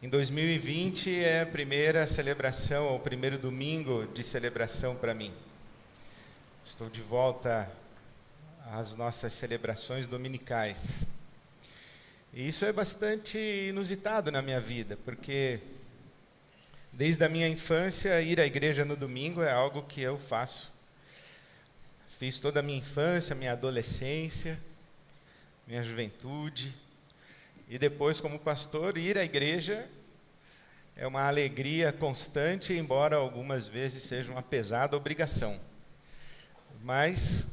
Em 2020 é a primeira celebração, ou o primeiro domingo de celebração para mim. Estou de volta às nossas celebrações dominicais. E isso é bastante inusitado na minha vida, porque desde a minha infância, ir à igreja no domingo é algo que eu faço. Fiz toda a minha infância, minha adolescência, minha juventude. E depois, como pastor, ir à igreja é uma alegria constante, embora algumas vezes seja uma pesada obrigação. Mas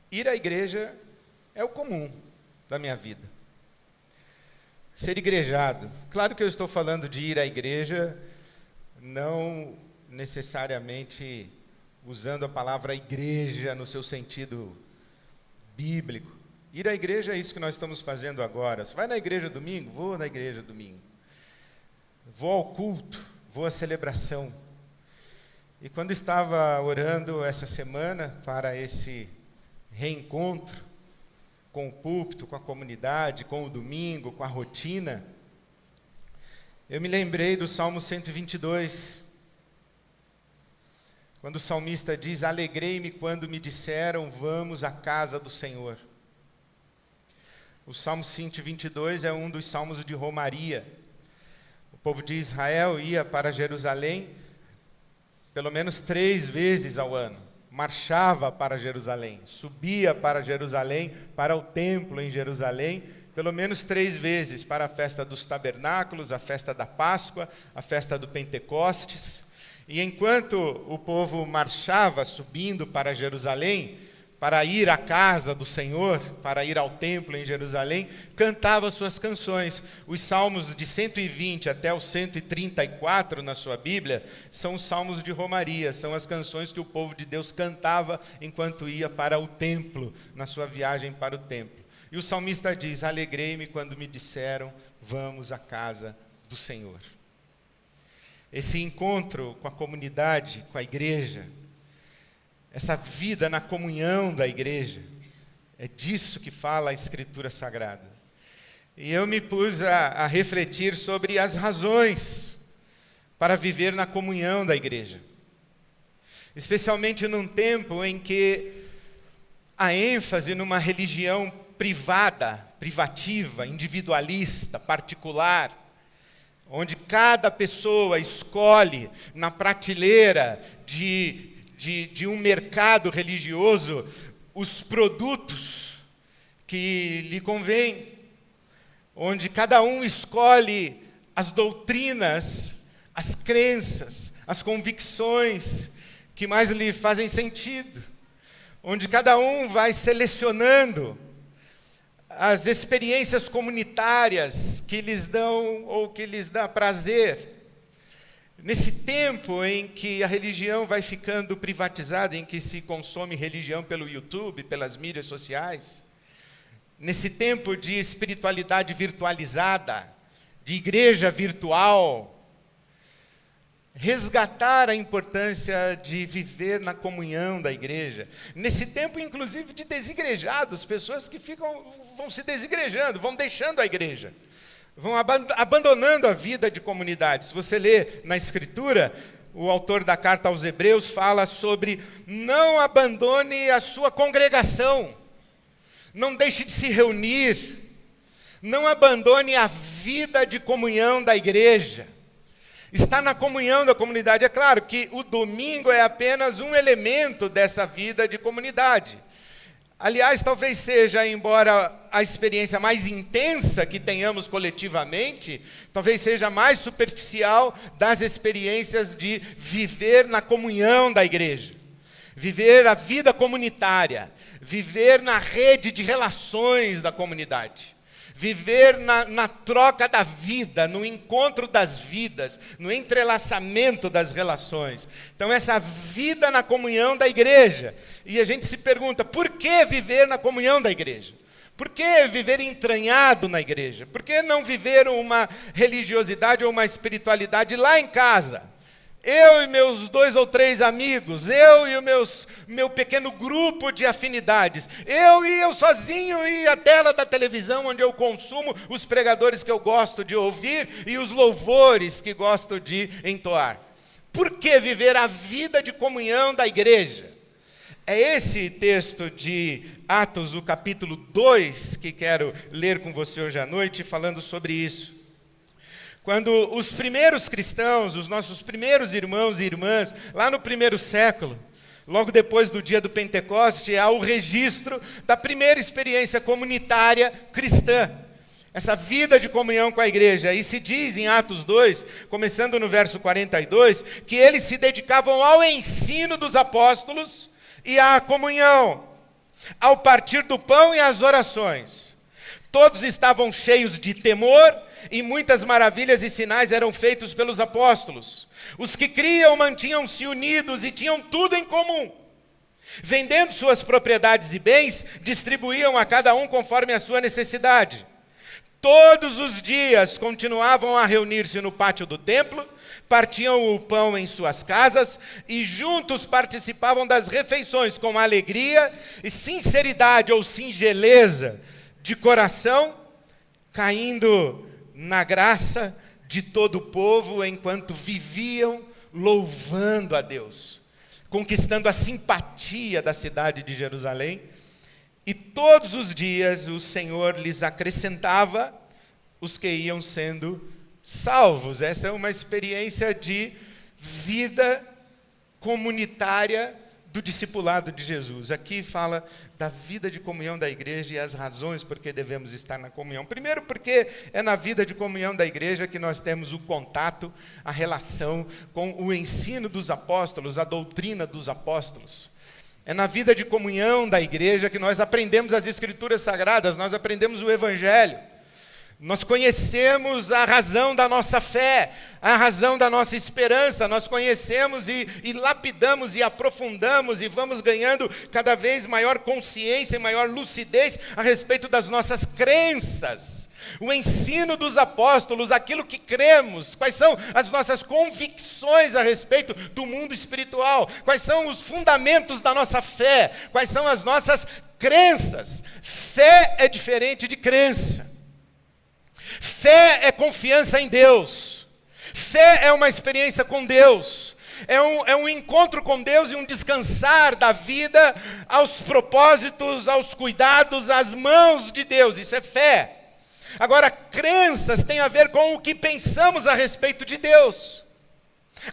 ir à igreja é o comum da minha vida. Ser igrejado. Claro que eu estou falando de ir à igreja, não necessariamente usando a palavra igreja no seu sentido bíblico. Ir à igreja é isso que nós estamos fazendo agora. Você vai na igreja domingo? Vou na igreja domingo. Vou ao culto, vou à celebração. E quando estava orando essa semana para esse reencontro com o púlpito, com a comunidade, com o domingo, com a rotina, eu me lembrei do Salmo 122, quando o salmista diz: alegrei-me quando me disseram, vamos à casa do Senhor. O Salmo 122 é um dos salmos de romaria. O povo de Israel ia para Jerusalém pelo menos 3 vezes ao ano. Marchava para Jerusalém, subia para Jerusalém, para o templo em Jerusalém, pelo menos 3 vezes, para a festa dos tabernáculos, a festa da Páscoa, a festa do Pentecostes. E enquanto o povo marchava, subindo para Jerusalém, para ir à casa do Senhor, para ir ao templo em Jerusalém, cantava suas canções. Os salmos de 120 até o 134 na sua Bíblia são os salmos de romaria, são as canções que o povo de Deus cantava enquanto ia para o templo, na sua viagem para o templo. E o salmista diz: alegrei-me quando me disseram, vamos à casa do Senhor. Esse encontro com a comunidade, com a igreja, essa vida na comunhão da igreja, é disso que fala a Escritura Sagrada. E eu me pus a refletir sobre as razões para viver na comunhão da igreja. Especialmente num tempo em que a ênfase numa religião privada, privativa, individualista, particular, onde cada pessoa escolhe na prateleira de um mercado religioso os produtos que lhe convém, onde cada um escolhe as doutrinas, as crenças, as convicções que mais lhe fazem sentido, onde cada um vai selecionando as experiências comunitárias que lhes dão ou que lhes dá prazer. Nesse tempo em que a religião vai ficando privatizada, em que se consome religião pelo YouTube, pelas mídias sociais, nesse tempo de espiritualidade virtualizada, de igreja virtual, resgatar a importância de viver na comunhão da igreja. Nesse tempo, inclusive, de desigrejados, pessoas que vão se desigrejando, vão deixando a igreja, vão abandonando a vida de comunidade. Se você lê na Escritura, o autor da carta aos Hebreus fala sobre não abandone a sua congregação, não deixe de se reunir, não abandone a vida de comunhão da igreja. Está na comunhão da comunidade. É claro que o domingo é apenas um elemento dessa vida de comunidade. Aliás, talvez seja, embora a experiência mais intensa que tenhamos coletivamente, talvez seja mais superficial das experiências de viver na comunhão da igreja, viver a vida comunitária, viver na rede de relações da comunidade, viver na troca da vida, no encontro das vidas, no entrelaçamento das relações. Então, essa vida na comunhão da igreja. E a gente se pergunta, por que viver na comunhão da igreja? Por que viver entranhado na igreja? Por que não viver uma religiosidade ou uma espiritualidade lá em casa? Eu e meus 2 ou 3 amigos, eu e os meu pequeno grupo de afinidades. Eu sozinho e a tela da televisão onde eu consumo os pregadores que eu gosto de ouvir e os louvores que gosto de entoar. Por que viver a vida de comunhão da igreja? É esse texto de Atos, o capítulo 2, que quero ler com você hoje à noite, falando sobre isso. Quando os primeiros cristãos, os nossos primeiros irmãos e irmãs, lá no primeiro século, logo depois do dia do Pentecoste, há o registro da primeira experiência comunitária cristã. Essa vida de comunhão com a igreja. E se diz em Atos 2, começando no verso 42, que eles se dedicavam ao ensino dos apóstolos e à comunhão, ao partir do pão e às orações. Todos estavam cheios de temor e muitas maravilhas e sinais eram feitos pelos apóstolos. Os que criam mantinham-se unidos e tinham tudo em comum. Vendendo suas propriedades e bens, distribuíam a cada um conforme a sua necessidade. Todos os dias continuavam a reunir-se no pátio do templo, partiam o pão em suas casas e juntos participavam das refeições com alegria e sinceridade ou singeleza de coração, caindo na graça de todo o povo enquanto viviam louvando a Deus, conquistando a simpatia da cidade de Jerusalém. E todos os dias o Senhor lhes acrescentava os que iam sendo salvos. Essa é uma experiência de vida comunitária do discipulado de Jesus. Aqui fala da vida de comunhão da igreja e as razões por que devemos estar na comunhão. Primeiro, porque é na vida de comunhão da igreja que nós temos o contato, a relação com o ensino dos apóstolos, a doutrina dos apóstolos. É na vida de comunhão da igreja que nós aprendemos as Escrituras Sagradas, nós aprendemos o Evangelho. Nós conhecemos a razão da nossa fé, a razão da nossa esperança. Nós conhecemos e lapidamos e aprofundamos e vamos ganhando cada vez maior consciência e maior lucidez a respeito das nossas crenças. O ensino dos apóstolos, aquilo que cremos, quais são as nossas convicções a respeito do mundo espiritual, quais são os fundamentos da nossa fé, quais são as nossas crenças. Fé é diferente de crença. Fé é confiança em Deus. Fé é uma experiência com Deus. É um encontro com Deus e um descansar da vida aos propósitos, aos cuidados, às mãos de Deus. Isso é fé. Agora, crenças têm a ver com o que pensamos a respeito de Deus.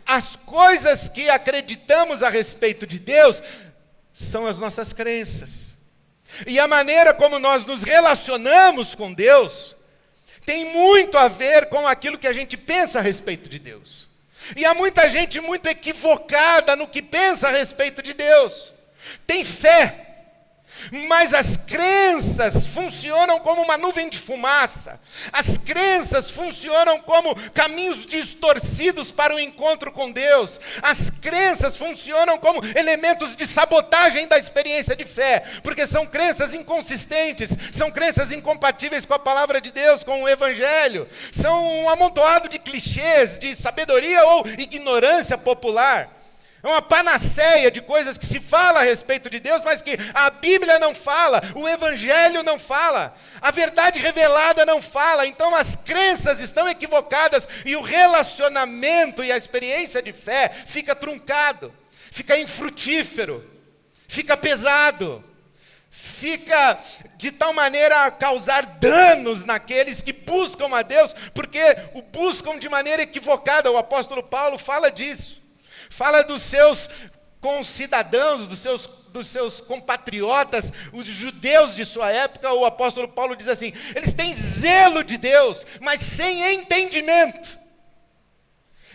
As coisas que acreditamos a respeito de Deus são as nossas crenças. E a maneira como nós nos relacionamos com Deus tem muito a ver com aquilo que a gente pensa a respeito de Deus. E há muita gente muito equivocada no que pensa a respeito de Deus. Tem fé, mas as crenças funcionam como uma nuvem de fumaça. As crenças funcionam como caminhos distorcidos para o encontro com Deus. As crenças funcionam como elementos de sabotagem da experiência de fé, porque são crenças inconsistentes, são crenças incompatíveis com a palavra de Deus, com o Evangelho. São um amontoado de clichês, de sabedoria ou ignorância popular. É uma panaceia de coisas que se fala a respeito de Deus, mas que a Bíblia não fala, o Evangelho não fala, a verdade revelada não fala. Então as crenças estão equivocadas e o relacionamento e a experiência de fé fica truncado, fica infrutífero, fica pesado, fica de tal maneira a causar danos naqueles que buscam a Deus, porque o buscam de maneira equivocada. O apóstolo Paulo fala disso. Fala dos seus concidadãos, dos seus compatriotas, os judeus de sua época. O apóstolo Paulo diz assim: eles têm zelo de Deus, mas sem entendimento.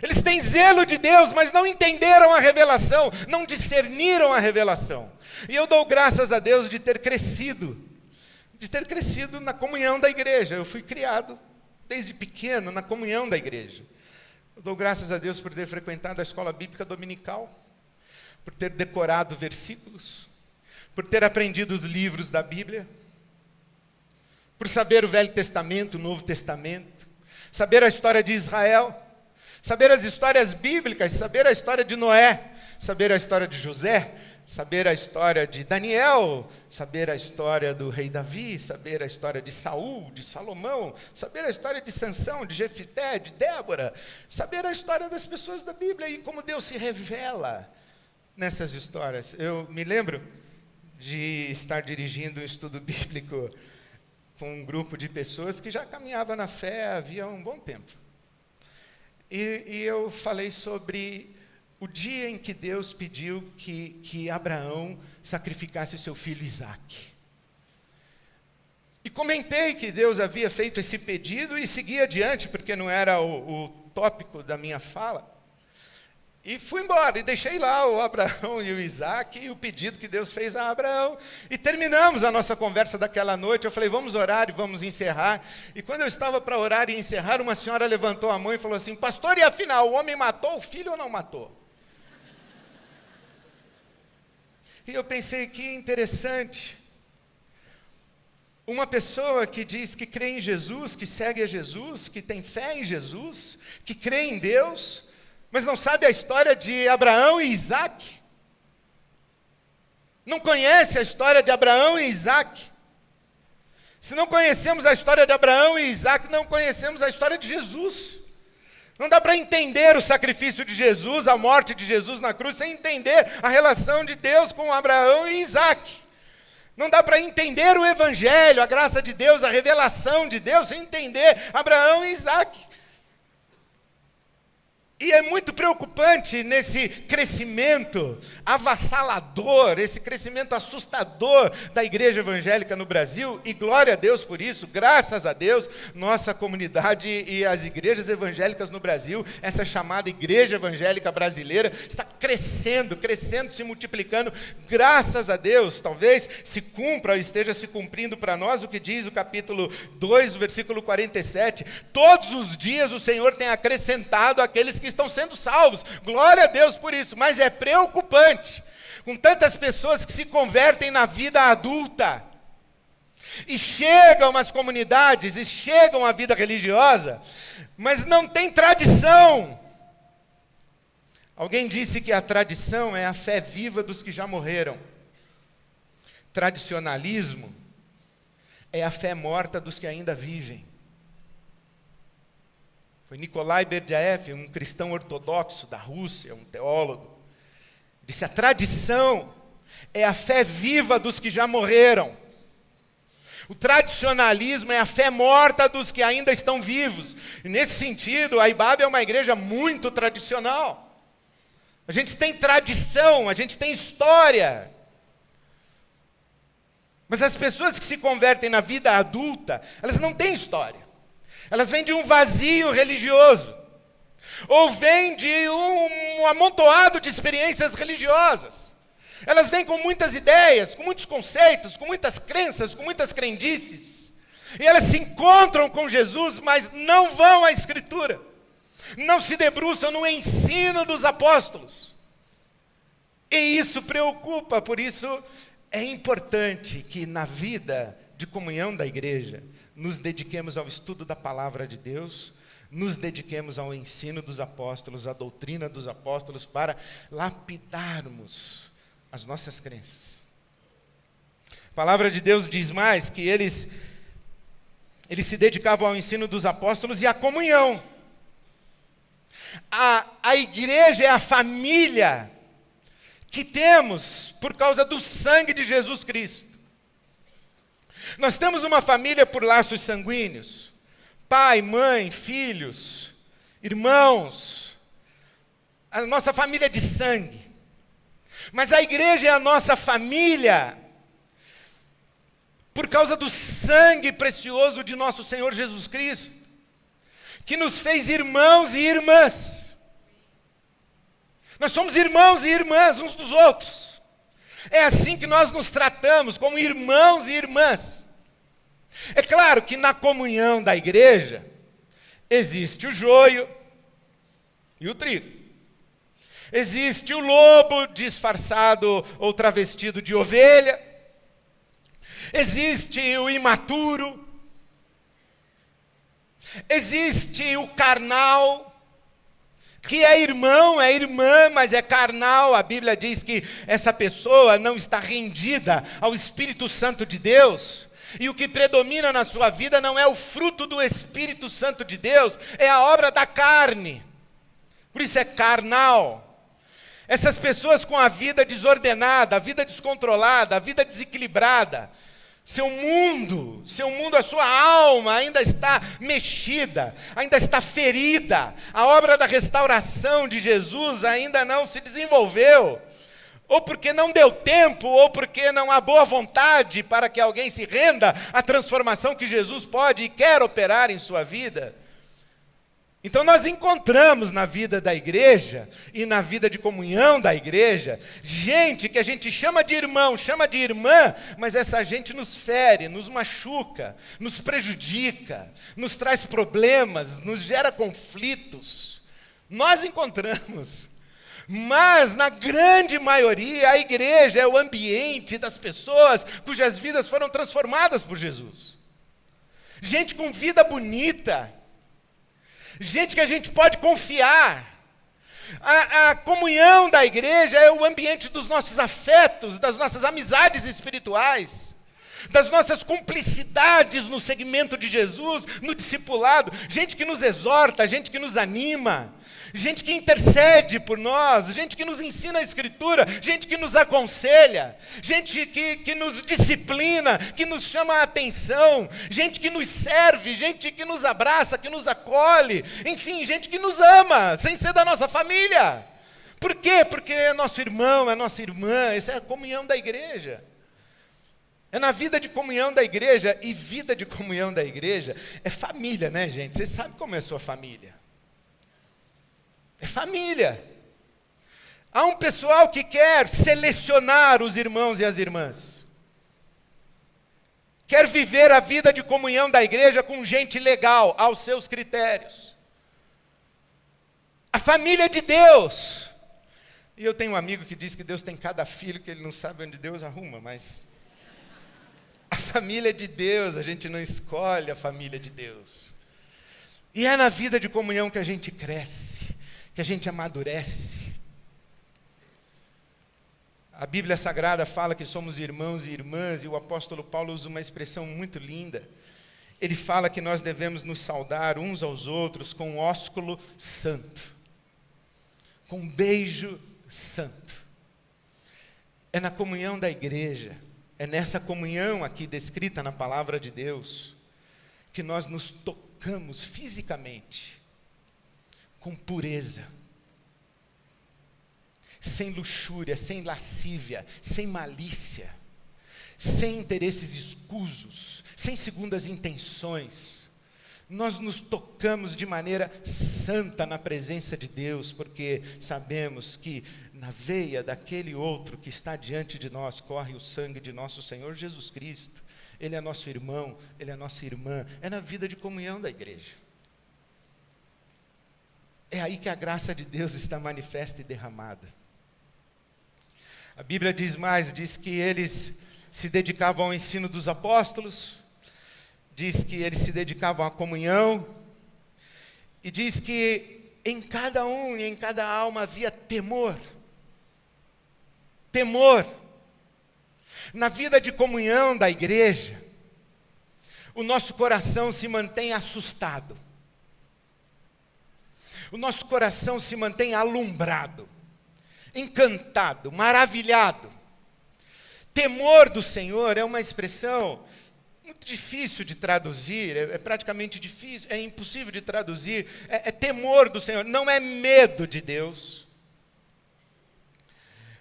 Eles têm zelo de Deus, mas não entenderam a revelação, não discerniram a revelação. E eu dou graças a Deus de ter crescido na comunhão da igreja. Eu fui criado desde pequeno na comunhão da igreja. Eu dou graças a Deus por ter frequentado a escola bíblica dominical, por ter decorado versículos, por ter aprendido os livros da Bíblia, por saber o Velho Testamento, o Novo Testamento, saber a história de Israel, saber as histórias bíblicas, saber a história de Noé, saber a história de José, saber a história de Daniel, saber a história do rei Davi, saber a história de Saul, de Salomão, saber a história de Sansão, de Jefité, de Débora, saber a história das pessoas da Bíblia e como Deus se revela nessas histórias. Eu me lembro de estar dirigindo um estudo bíblico com um grupo de pessoas que já caminhava na fé havia um bom tempo. E eu falei sobre o dia em que Deus pediu que Abraão sacrificasse seu filho Isaque. E comentei que Deus havia feito esse pedido e segui adiante, porque não era o tópico da minha fala. E fui embora, e deixei lá o Abraão e o Isaque, e o pedido que Deus fez a Abraão. E terminamos a nossa conversa daquela noite. Eu falei, vamos orar e vamos encerrar. E quando eu estava para orar e encerrar, uma senhora levantou a mão e falou assim, pastor, e afinal, o homem matou o filho ou não matou? E eu pensei, que interessante. Uma pessoa que diz que crê em Jesus, que segue a Jesus, que tem fé em Jesus, que crê em Deus, mas não sabe a história de Abraão e Isaque. Não conhece a história de Abraão e Isaque. Se não conhecemos a história de Abraão e Isaque, não conhecemos a história de Jesus. Não dá para entender o sacrifício de Jesus, a morte de Jesus na cruz, sem entender a relação de Deus com Abraão e Isaque. Não dá para entender o Evangelho, a graça de Deus, a revelação de Deus, sem entender Abraão e Isaque. E é muito preocupante nesse crescimento avassalador, esse crescimento assustador da igreja evangélica no Brasil, e glória a Deus por isso, graças a Deus, nossa comunidade e as igrejas evangélicas no Brasil, essa chamada igreja evangélica brasileira, está crescendo, se multiplicando, graças a Deus. Talvez se cumpra, ou esteja se cumprindo para nós o que diz o capítulo 2, versículo 47, todos os dias o Senhor tem acrescentado aqueles que estão sendo salvos, glória a Deus por isso, mas é preocupante, com tantas pessoas que se convertem na vida adulta, e chegam às comunidades, e chegam à vida religiosa, mas não tem tradição. Alguém disse que a tradição é a fé viva dos que já morreram. Tradicionalismo é a fé morta dos que ainda vivem. Foi Nikolai Berdyaev, um cristão ortodoxo da Rússia, um teólogo, disse: a tradição é a fé viva dos que já morreram. O tradicionalismo é a fé morta dos que ainda estão vivos. E nesse sentido, a IBAB é uma igreja muito tradicional. A gente tem tradição, a gente tem história. Mas as pessoas que se convertem na vida adulta, elas não têm história. Elas vêm de um vazio religioso, ou vêm de um amontoado de experiências religiosas. Elas vêm com muitas ideias, com muitos conceitos, com muitas crenças, com muitas crendices. E elas se encontram com Jesus, mas não vão à Escritura. Não se debruçam no ensino dos apóstolos. E isso preocupa, por isso é importante que na vida de comunhão da igreja, nos dediquemos ao estudo da palavra de Deus, nos dediquemos ao ensino dos apóstolos, à doutrina dos apóstolos, para lapidarmos as nossas crenças. A palavra de Deus diz mais que eles se dedicavam ao ensino dos apóstolos e à comunhão. A igreja é a família que temos por causa do sangue de Jesus Cristo. Nós temos uma família por laços sanguíneos, pai, mãe, filhos, irmãos, a nossa família de sangue. Mas a igreja é a nossa família por causa do sangue precioso de nosso Senhor Jesus Cristo, que nos fez irmãos e irmãs. Nós somos irmãos e irmãs uns dos outros. É assim que nós nos tratamos, como irmãos e irmãs. É claro que na comunhão da igreja existe o joio e o trigo. Existe o lobo disfarçado ou travestido de ovelha. Existe o imaturo. Existe o carnal, que é irmão, é irmã, mas é carnal. A Bíblia diz que essa pessoa não está rendida ao Espírito Santo de Deus. E o que predomina na sua vida não é o fruto do Espírito Santo de Deus, é a obra da carne. Por isso é carnal. Essas pessoas com a vida desordenada, a vida descontrolada, a vida desequilibrada, seu mundo, a sua alma ainda está mexida, ainda está ferida. A obra da restauração de Jesus ainda não se desenvolveu. Ou porque não deu tempo, ou porque não há boa vontade para que alguém se renda à transformação que Jesus pode e quer operar em sua vida. Então nós encontramos na vida da igreja e na vida de comunhão da igreja, gente que a gente chama de irmão, chama de irmã, mas essa gente nos fere, nos machuca, nos prejudica, nos traz problemas, nos gera conflitos. Nós encontramos. Mas, na grande maioria, a igreja é o ambiente das pessoas cujas vidas foram transformadas por Jesus. Gente com vida bonita. Gente que a gente pode confiar. A comunhão da igreja é o ambiente dos nossos afetos, das nossas amizades espirituais, das nossas cumplicidades no segmento de Jesus, no discipulado. Gente que nos exorta, gente que nos anima, gente que intercede por nós, gente que nos ensina a Escritura, gente que nos aconselha, gente que nos disciplina, que nos chama a atenção, gente que nos serve, gente que nos abraça, que nos acolhe, enfim, gente que nos ama, sem ser da nossa família. Por quê? Porque é nosso irmão, é nossa irmã, essa é a comunhão da igreja. É na vida de comunhão da igreja, e vida de comunhão da igreja é família, né, gente? Vocês sabem como é a sua família. É família. Há um pessoal que quer selecionar os irmãos e as irmãs. Quer viver a vida de comunhão da igreja com gente legal, aos seus critérios. A família de Deus. E eu tenho um amigo que diz que Deus tem cada filho que ele não sabe onde Deus arruma, mas a família de Deus, a gente não escolhe a família de Deus. E é na vida de comunhão que a gente cresce, que a gente amadurece. A Bíblia Sagrada fala que somos irmãos e irmãs, e o apóstolo Paulo usa uma expressão muito linda. Ele fala que nós devemos nos saudar uns aos outros com um ósculo santo, com um beijo santo. É na comunhão da igreja, é nessa comunhão aqui descrita na palavra de Deus, que nós nos tocamos fisicamente, com pureza, sem luxúria, sem lascívia, sem malícia, sem interesses escusos, sem segundas intenções. Nós nos tocamos de maneira santa na presença de Deus, porque sabemos que na veia daquele outro que está diante de nós corre o sangue de nosso Senhor Jesus Cristo. Ele é nosso irmão, ele é nossa irmã, é na vida de comunhão da igreja. É aí que a graça de Deus está manifesta e derramada. A Bíblia diz mais, diz que eles se dedicavam ao ensino dos apóstolos, diz que eles se dedicavam à comunhão, e diz que em cada um e em cada alma havia temor. Temor. Na vida de comunhão da igreja, o nosso coração se mantém assustado. O nosso coração se mantém alumbrado, encantado, maravilhado. Temor do Senhor é uma expressão muito difícil de traduzir, é praticamente difícil, é impossível de traduzir. É temor do Senhor, não é medo de Deus,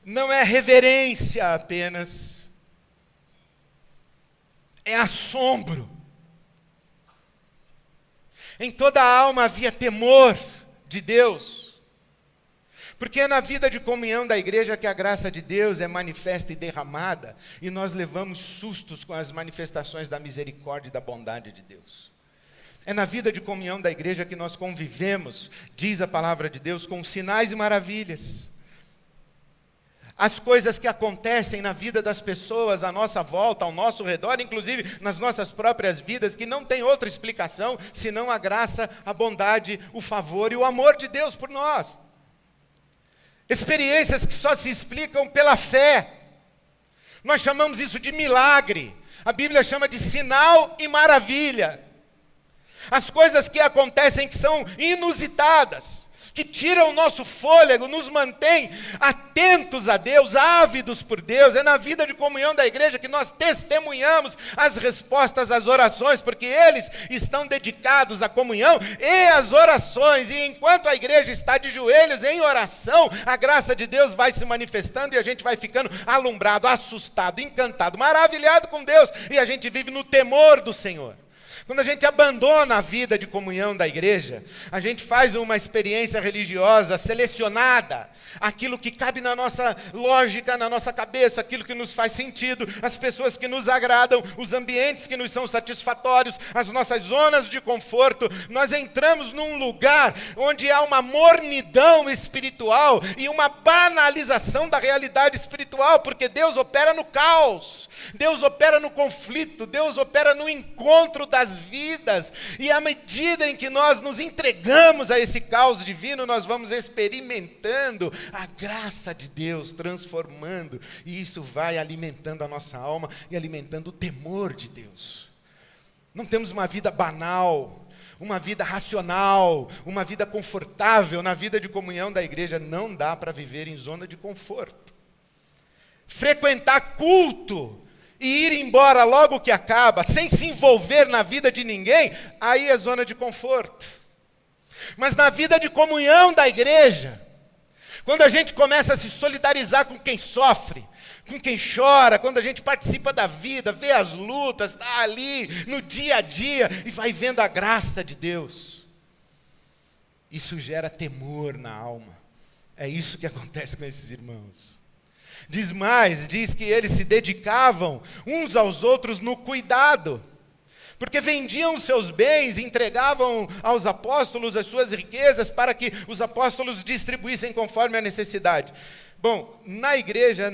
não é reverência apenas, é assombro. Em toda a alma havia temor de Deus, porque é na vida de comunhão da igreja que a graça de Deus é manifesta e derramada, e nós levamos sustos com as manifestações da misericórdia e da bondade de Deus. É na vida de comunhão da igreja que nós convivemos, diz a palavra de Deus, com sinais e maravilhas. as coisas que acontecem na vida das pessoas à nossa volta, ao nosso redor, inclusive nas nossas próprias vidas, que não tem outra explicação senão a graça, a bondade, o favor e o amor de Deus por nós. Experiências que só se explicam pela fé. Nós chamamos isso de milagre. A Bíblia chama de sinal e maravilha. As coisas que acontecem que são inusitadas, que tiram o nosso fôlego, nos mantém atentos a Deus, ávidos por Deus. É na vida de comunhão da igreja que nós testemunhamos as respostas às orações, porque eles estão dedicados à comunhão e às orações. E enquanto a igreja está de joelhos em oração, a graça de Deus vai se manifestando e a gente vai ficando alumbrado, assustado, encantado, maravilhado com Deus. E a gente vive no temor do Senhor. Quando a gente abandona a vida de comunhão da igreja, a gente faz uma experiência religiosa selecionada, aquilo que cabe na nossa lógica, na nossa cabeça, aquilo que nos faz sentido, as pessoas que nos agradam, os ambientes que nos são satisfatórios, as nossas zonas de conforto. Nós entramos num lugar onde há uma mornidão espiritual e uma banalização da realidade espiritual, porque Deus opera no caos. Deus opera no conflito, Deus opera no encontro das vidas, e à medida em que nós nos entregamos a esse caos divino, nós vamos experimentando a graça de Deus, transformando, e isso vai alimentando a nossa alma e alimentando o temor de Deus. Não temos uma vida banal, uma vida racional, uma vida confortável. Na vida de comunhão da igreja não dá para viver em zona de conforto. Frequentar culto e ir embora logo que acaba, sem se envolver na vida de ninguém, aí é zona de conforto. Mas na vida de comunhão da igreja, quando a gente começa a se solidarizar com quem sofre, com quem chora, quando a gente participa da vida, vê as lutas, está ali no dia a dia e vai vendo a graça de Deus, isso gera temor na alma. É isso que acontece com esses irmãos. Diz mais, diz que eles se dedicavam uns aos outros no cuidado, porque vendiam os seus bens e entregavam aos apóstolos as suas riquezas para que os apóstolos distribuíssem conforme a necessidade. Bom, na igreja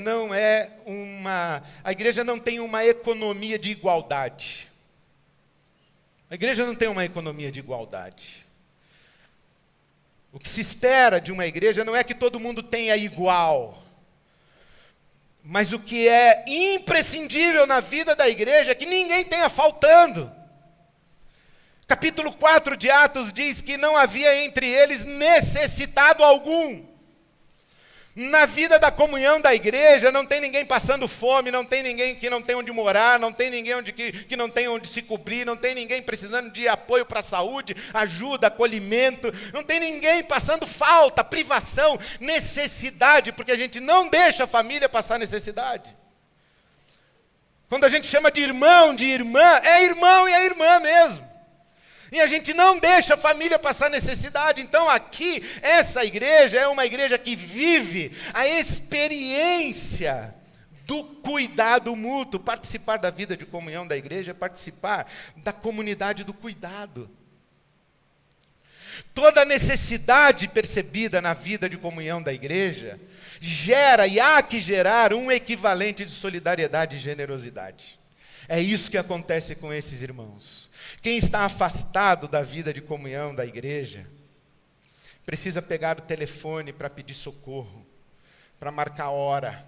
a igreja não tem uma economia de igualdade. A igreja não tem uma economia de igualdade. O que se espera de uma igreja não é que todo mundo tenha igual. Mas o que é imprescindível na vida da igreja é que ninguém tenha faltando. Capítulo 4 de Atos diz que não havia entre eles necessitado algum. Na vida da comunhão da igreja não tem ninguém passando fome, não tem ninguém que não tem onde morar, não tem ninguém que não tem onde se cobrir, não tem ninguém precisando de apoio para a saúde, ajuda, acolhimento, não tem ninguém passando falta, privação, necessidade, porque a gente não deixa a família passar necessidade. Quando a gente chama de irmão, de irmã, é irmão e é irmã mesmo. E a gente não deixa a família passar necessidade. Então aqui, essa igreja é uma igreja que vive a experiência do cuidado mútuo. Participar da vida de comunhão da igreja é participar da comunidade do cuidado. Toda necessidade percebida na vida de comunhão da igreja gera e há que gerar um equivalente de solidariedade e generosidade. É isso que acontece com esses irmãos. Quem está afastado da vida de comunhão da igreja, precisa pegar o telefone para pedir socorro, para marcar hora.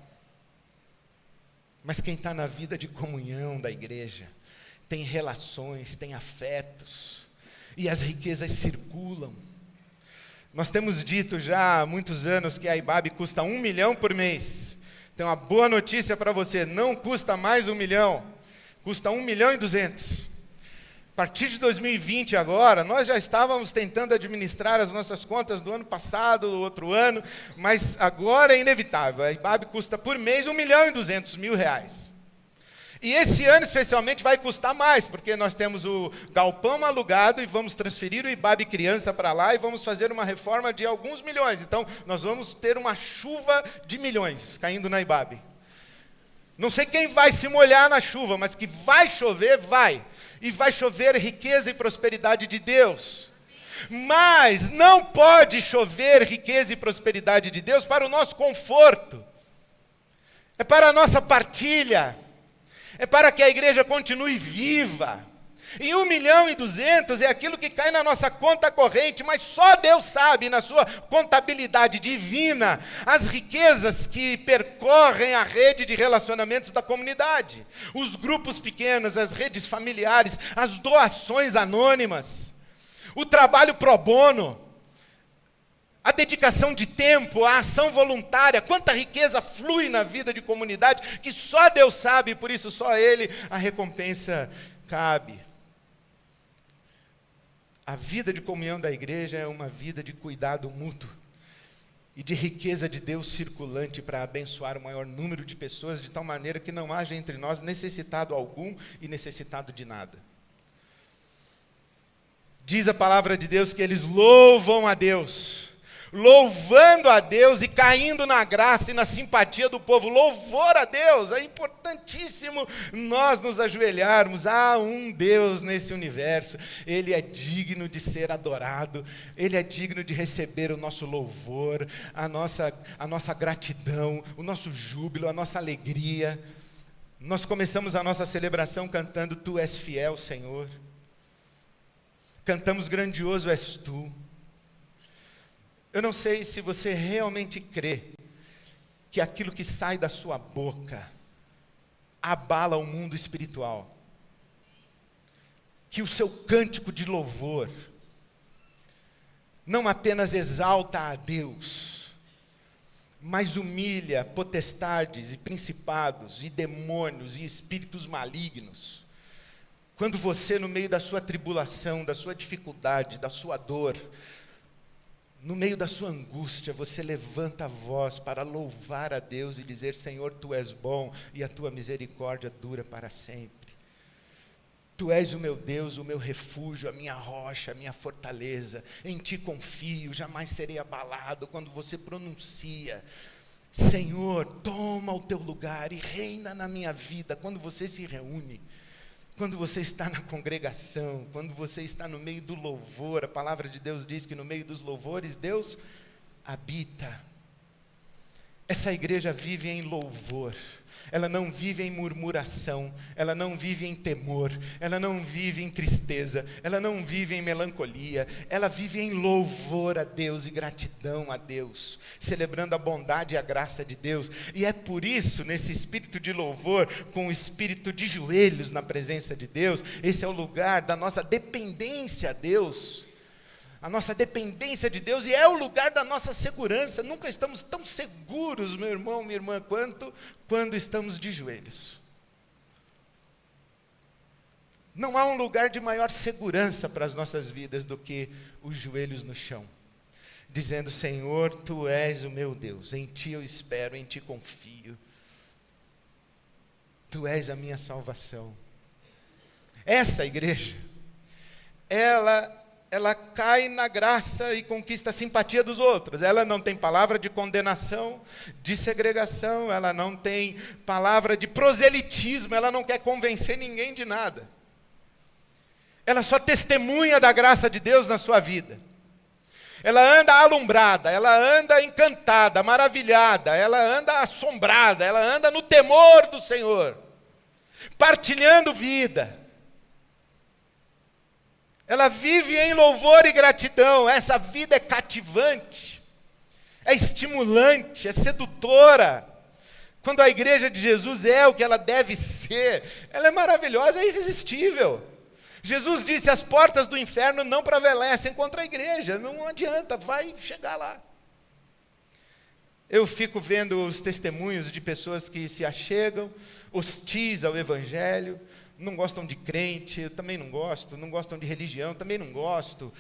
Mas quem está na vida de comunhão da igreja, tem relações, tem afetos, e as riquezas circulam. Nós temos dito já há muitos anos que a IBAB custa 1 milhão por mês. Tem uma boa notícia para você, não custa mais 1 milhão, custa 1.200.000. A partir de 2020 agora, nós já estávamos tentando administrar as nossas contas do ano passado, do outro ano, mas agora é inevitável. A IBAB custa por mês R$1.200.000. E esse ano especialmente vai custar mais, porque nós temos o galpão alugado e vamos transferir o IBAB Criança para lá e vamos fazer uma reforma de alguns milhões. Então, nós vamos ter uma chuva de milhões caindo na IBAB. Não sei quem vai se molhar na chuva, mas que vai chover, vai. E vai chover riqueza e prosperidade de Deus. Mas não pode chover riqueza e prosperidade de Deus para o nosso conforto. é para a nossa partilha, é para que a igreja continue viva. E 1.200.000 é aquilo que cai na nossa conta corrente, mas só Deus sabe, na sua contabilidade divina, as riquezas que percorrem a rede de relacionamentos da comunidade. Os grupos pequenos, as redes familiares, as doações anônimas, o trabalho pro bono, a dedicação de tempo, a ação voluntária, quanta riqueza flui na vida de comunidade, que só Deus sabe, e por isso só a Ele a recompensa cabe. A vida de comunhão da igreja é uma vida de cuidado mútuo e de riqueza de Deus circulante para abençoar o maior número de pessoas, de tal maneira que não haja entre nós necessitado algum e necessitado de nada. Diz a palavra de Deus que eles louvam a Deus, louvando a Deus e caindo na graça e na simpatia do povo. Louvor a Deus, é importantíssimo nós nos ajoelharmos. Há um Deus nesse universo, Ele é digno de ser adorado, Ele é digno de receber o nosso louvor, a nossa gratidão, o nosso júbilo, a nossa alegria. Nós começamos a nossa celebração cantando Tu és fiel, Senhor. Cantamos grandioso és Tu. Eu não sei se você realmente crê que aquilo que sai da sua boca abala o mundo espiritual. Que o seu cântico de louvor não apenas exalta a Deus, mas humilha potestades e principados e demônios e espíritos malignos. Quando você, no meio da sua tribulação, da sua dificuldade, da sua dor, no meio da sua angústia, você levanta a voz para louvar a Deus e dizer: Senhor, Tu és bom e a Tua misericórdia dura para sempre. Tu és o meu Deus, o meu refúgio, a minha rocha, a minha fortaleza. Em Ti confio, jamais serei abalado. Quando você pronuncia: Senhor, toma o Teu lugar e reina na minha vida. Quando você se reúne, quando você está na congregação, quando você está no meio do louvor, a palavra de Deus diz que no meio dos louvores Deus habita. Essa igreja vive em louvor, ela não vive em murmuração, ela não vive em temor, ela não vive em tristeza, ela não vive em melancolia, ela vive em louvor a Deus e gratidão a Deus, celebrando a bondade e a graça de Deus. E é por isso, nesse espírito de louvor, com o espírito de joelhos na presença de Deus, esse é o lugar da nossa dependência a Deus. A nossa dependência de Deus, e é o lugar da nossa segurança. Nunca estamos tão seguros, meu irmão, minha irmã, quanto quando estamos de joelhos. Não há um lugar de maior segurança para as nossas vidas do que os joelhos no chão, dizendo: Senhor, Tu és o meu Deus, em Ti eu espero, em Ti confio, Tu és a minha salvação. Essa igreja, ela cai na graça e conquista a simpatia dos outros. Ela não tem palavra de condenação, de segregação, ela não tem palavra de proselitismo, ela não quer convencer ninguém de nada. Ela só testemunha da graça de Deus na sua vida. Ela anda alumbrada, ela anda encantada, maravilhada, ela anda assombrada, ela anda no temor do Senhor, partilhando vida. Ela vive em louvor e gratidão. Essa vida é cativante, é estimulante, é sedutora. Quando a igreja de Jesus é o que ela deve ser, ela é maravilhosa, é irresistível. Jesus disse: as portas do inferno não prevalecem contra a igreja. Não adianta, vai chegar lá. Eu fico vendo os testemunhos de pessoas que se achegam, hostis ao evangelho, não gostam de crente, eu também não gosto, não gostam de religião, também não gosto,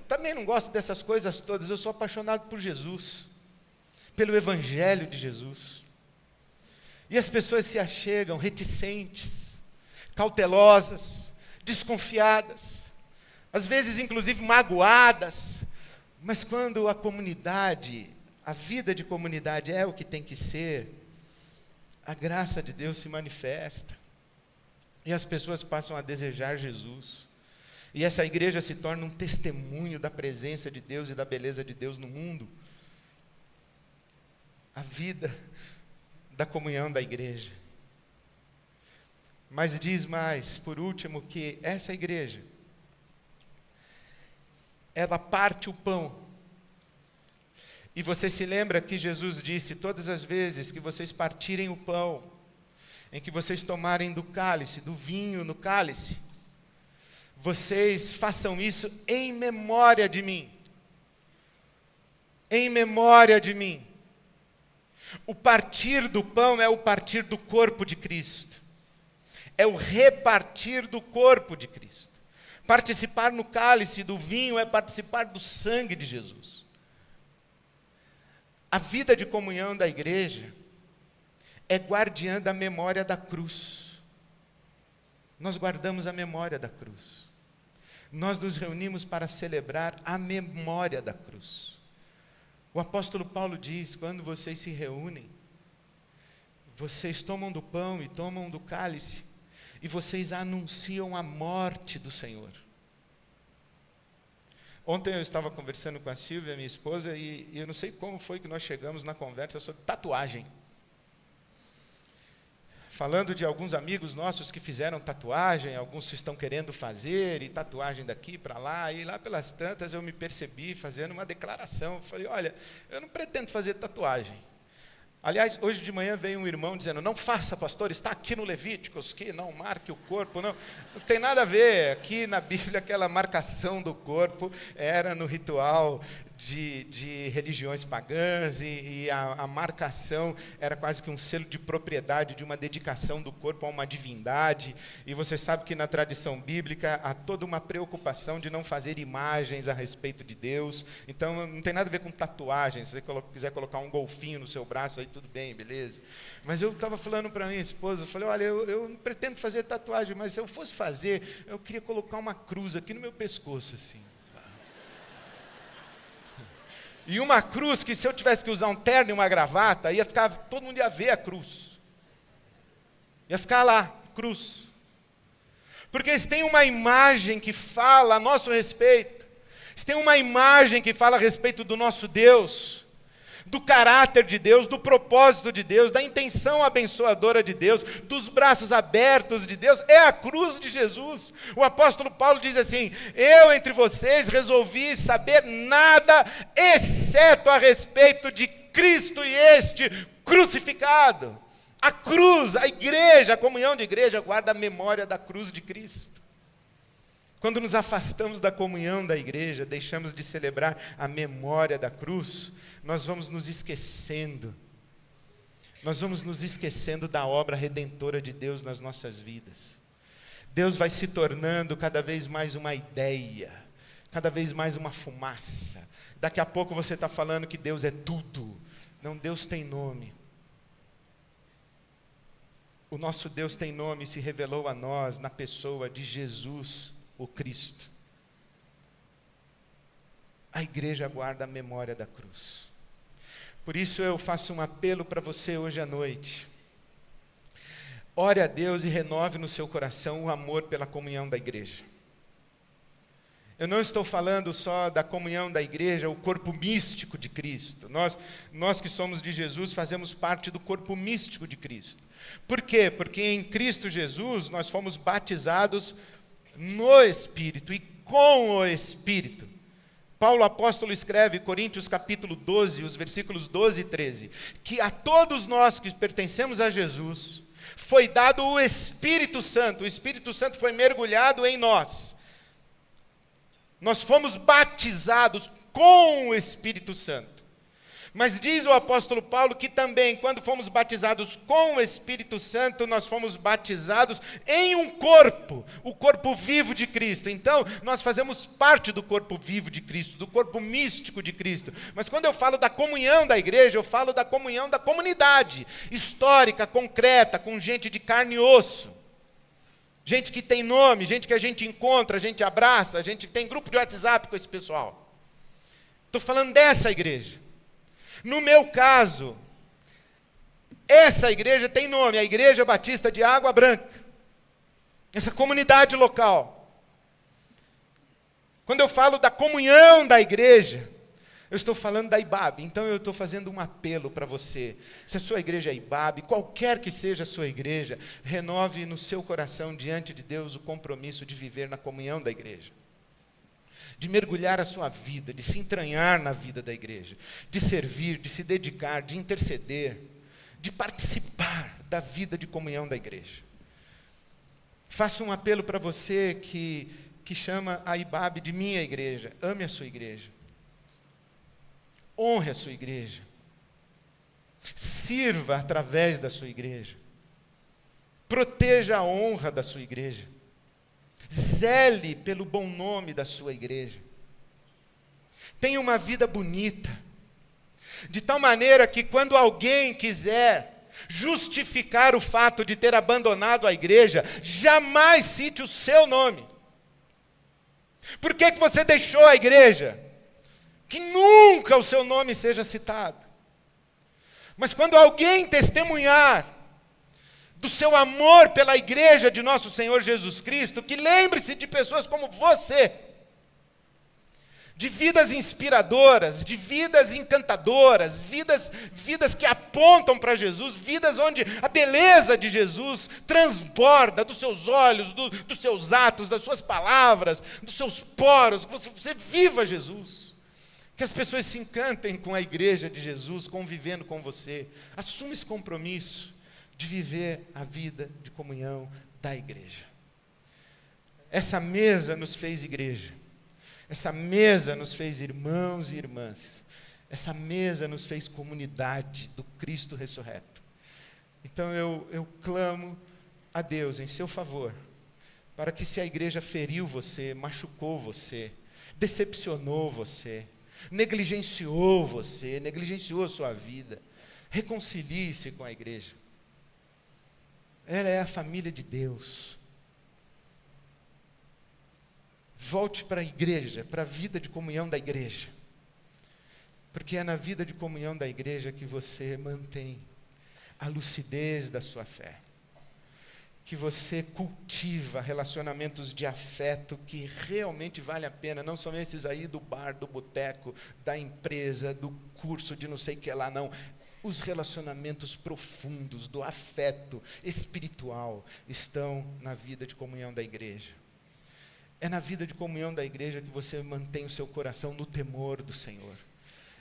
também não gosto dessas coisas todas. Eu sou apaixonado por Jesus, pelo evangelho de Jesus. E as pessoas se achegam reticentes, cautelosas, desconfiadas, às vezes inclusive magoadas, mas quando a comunidade, a vida de comunidade é o que tem que ser, a graça de Deus se manifesta. E as pessoas passam a desejar Jesus. E essa igreja se torna um testemunho da presença de Deus e da beleza de Deus no mundo. A vida da comunhão da igreja. Mas diz mais, por último, que essa igreja, ela parte o pão. E você se lembra que Jesus disse, todas as vezes que vocês partirem o pão, em que vocês tomarem do cálice, do vinho no cálice, vocês façam isso em memória de mim. Em memória de mim. O partir do pão é o partir do corpo de Cristo. É o repartir do corpo de Cristo. Participar no cálice do vinho é participar do sangue de Jesus. A vida de comunhão da igreja é guardiã da memória da cruz. Nós guardamos a memória da cruz. Nós nos reunimos para celebrar a memória da cruz. O apóstolo Paulo diz, quando vocês se reúnem, vocês tomam do pão e tomam do cálice, e vocês anunciam a morte do Senhor. Ontem eu estava conversando com a Silvia, minha esposa, e eu não sei como foi que nós chegamos na conversa sobre tatuagem. Falando de alguns amigos nossos que fizeram tatuagem, alguns estão querendo fazer, e tatuagem daqui para lá, e lá pelas tantas eu me percebi fazendo uma declaração. Falei, olha, eu não pretendo fazer tatuagem. Aliás, hoje de manhã veio um irmão dizendo, não faça, pastor, está aqui no Levíticos, que não marque o corpo, não tem nada a ver. Aqui na Bíblia, aquela marcação do corpo era no ritual de religiões pagãs, e a marcação era quase que um selo de propriedade, de uma dedicação do corpo a uma divindade. E você sabe que na tradição bíblica há toda uma preocupação de não fazer imagens a respeito de Deus. Então não tem nada a ver com tatuagem. Se você quiser colocar um golfinho no seu braço, aí tudo bem, beleza. Mas eu estava falando para minha esposa, eu falei, olha, eu não pretendo fazer tatuagem, mas se eu fosse fazer, eu queria colocar uma cruz aqui no meu pescoço, assim. E uma cruz que, se eu tivesse que usar um terno e uma gravata, ia ficar, todo mundo ia ver a cruz. Ia ficar lá, cruz. Porque eles têm uma imagem que fala a nosso respeito. Eles têm uma imagem que fala a respeito do nosso Deus, do caráter de Deus, do propósito de Deus, da intenção abençoadora de Deus, dos braços abertos de Deus. É a cruz de Jesus. O apóstolo Paulo diz assim, eu entre vocês resolvi saber nada, exceto a respeito de Cristo e este crucificado. A cruz, a igreja, a comunhão de igreja guarda a memória da cruz de Cristo. Quando nos afastamos da comunhão da igreja, deixamos de celebrar a memória da cruz, nós vamos nos esquecendo. Nós vamos nos esquecendo da obra redentora de Deus nas nossas vidas. Deus vai se tornando cada vez mais uma ideia, cada vez mais uma fumaça. Daqui a pouco você está falando que Deus é tudo. Não, Deus tem nome. O nosso Deus tem nome e se revelou a nós na pessoa de Jesus, o Cristo. A igreja guarda a memória da cruz. Por isso eu faço um apelo para você hoje à noite. Ore a Deus e renove no seu coração o amor pela comunhão da igreja. Eu não estou falando só da comunhão da igreja, o corpo místico de Cristo. Nós que somos de Jesus fazemos parte do corpo místico de Cristo. Por quê? Porque em Cristo Jesus nós fomos batizados no Espírito e com o Espírito. Paulo apóstolo escreve, Coríntios capítulo 12, os versículos 12 e 13, que a todos nós que pertencemos a Jesus, foi dado o Espírito Santo. O Espírito Santo foi mergulhado em nós. Nós fomos batizados com o Espírito Santo. Mas diz o apóstolo Paulo que também, quando fomos batizados com o Espírito Santo, nós fomos batizados em um corpo, o corpo vivo de Cristo. Então, nós fazemos parte do corpo vivo de Cristo, do corpo místico de Cristo. Mas quando eu falo da comunhão da igreja, eu falo da comunhão da comunidade, histórica, concreta, com gente de carne e osso. Gente que tem nome, gente que a gente encontra, a gente abraça, a gente tem grupo de WhatsApp com esse pessoal. Estou falando dessa igreja. No meu caso, essa igreja tem nome, a Igreja Batista de Água Branca. Essa comunidade local. Quando eu falo da comunhão da igreja, Eu estou falando da IBAB, então eu estou fazendo um apelo para você. Se a sua igreja é IBAB, qualquer que seja a sua igreja, renove no seu coração diante de Deus o compromisso de viver na comunhão da igreja. De mergulhar a sua vida, de se entranhar na vida da igreja, de servir, de se dedicar, de interceder, de participar da vida de comunhão da igreja. Faço um apelo para você que chama a IBAB de minha igreja. Ame a sua igreja. Honre a sua igreja. Sirva através da sua igreja. Proteja a honra da sua igreja. Zele pelo bom nome da sua igreja. Tenha uma vida bonita. De tal maneira que quando alguém quiser justificar o fato de ter abandonado a igreja, jamais cite o seu nome. Por que você deixou a igreja? Que nunca o seu nome seja citado. Mas quando alguém testemunhar do seu amor pela igreja de nosso Senhor Jesus Cristo, que lembre-se de pessoas como você, de vidas inspiradoras, de vidas encantadoras, vidas que apontam para Jesus, vidas onde a beleza de Jesus transborda dos seus olhos, dos seus atos, das suas palavras, dos seus poros, que você viva Jesus. Que as pessoas se encantem com a igreja de Jesus, convivendo com você. Assuma esse compromisso de viver a vida de comunhão da igreja. Essa mesa nos fez igreja. Essa mesa nos fez irmãos e irmãs. Essa mesa nos fez comunidade do Cristo ressurreto. Então eu clamo a Deus em seu favor, para que se a igreja feriu você, machucou você, decepcionou você, negligenciou você, negligenciou a sua vida, reconcilie-se com a igreja. Ela é a família de Deus. Volte para a igreja, para a vida de comunhão da igreja. Porque é na vida de comunhão da igreja que você mantém a lucidez da sua fé. Que você cultiva relacionamentos de afeto que realmente vale a pena, não são esses aí do bar, do boteco, da empresa, do curso de não sei o que lá, não. Os relacionamentos profundos do afeto espiritual estão na vida de comunhão da igreja. É na vida de comunhão da igreja que você mantém o seu coração no temor do Senhor.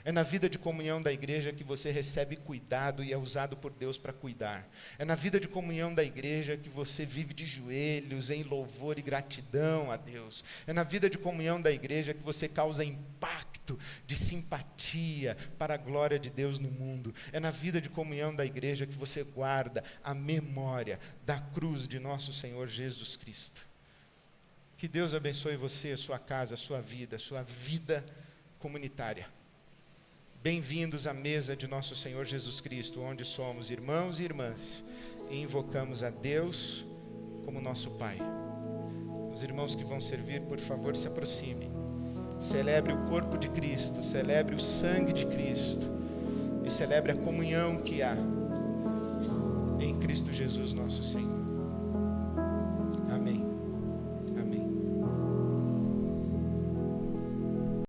É na vida de comunhão da igreja que você recebe cuidado e é usado por Deus para cuidar. É na vida de comunhão da igreja que você vive de joelhos em louvor e gratidão a Deus. É na vida de comunhão da igreja que você causa impacto de simpatia para a glória de Deus no mundo. É na vida de comunhão da igreja que você guarda a memória da cruz de nosso Senhor Jesus Cristo. Que Deus abençoe você, a sua casa, a sua vida comunitária. Bem-vindos à mesa de nosso Senhor Jesus Cristo, onde somos irmãos e irmãs e invocamos a Deus como nosso Pai. Os irmãos que vão servir, por favor, se aproximem. Celebre o corpo de Cristo, celebre o sangue de Cristo e celebre a comunhão que há em Cristo Jesus, nosso Senhor.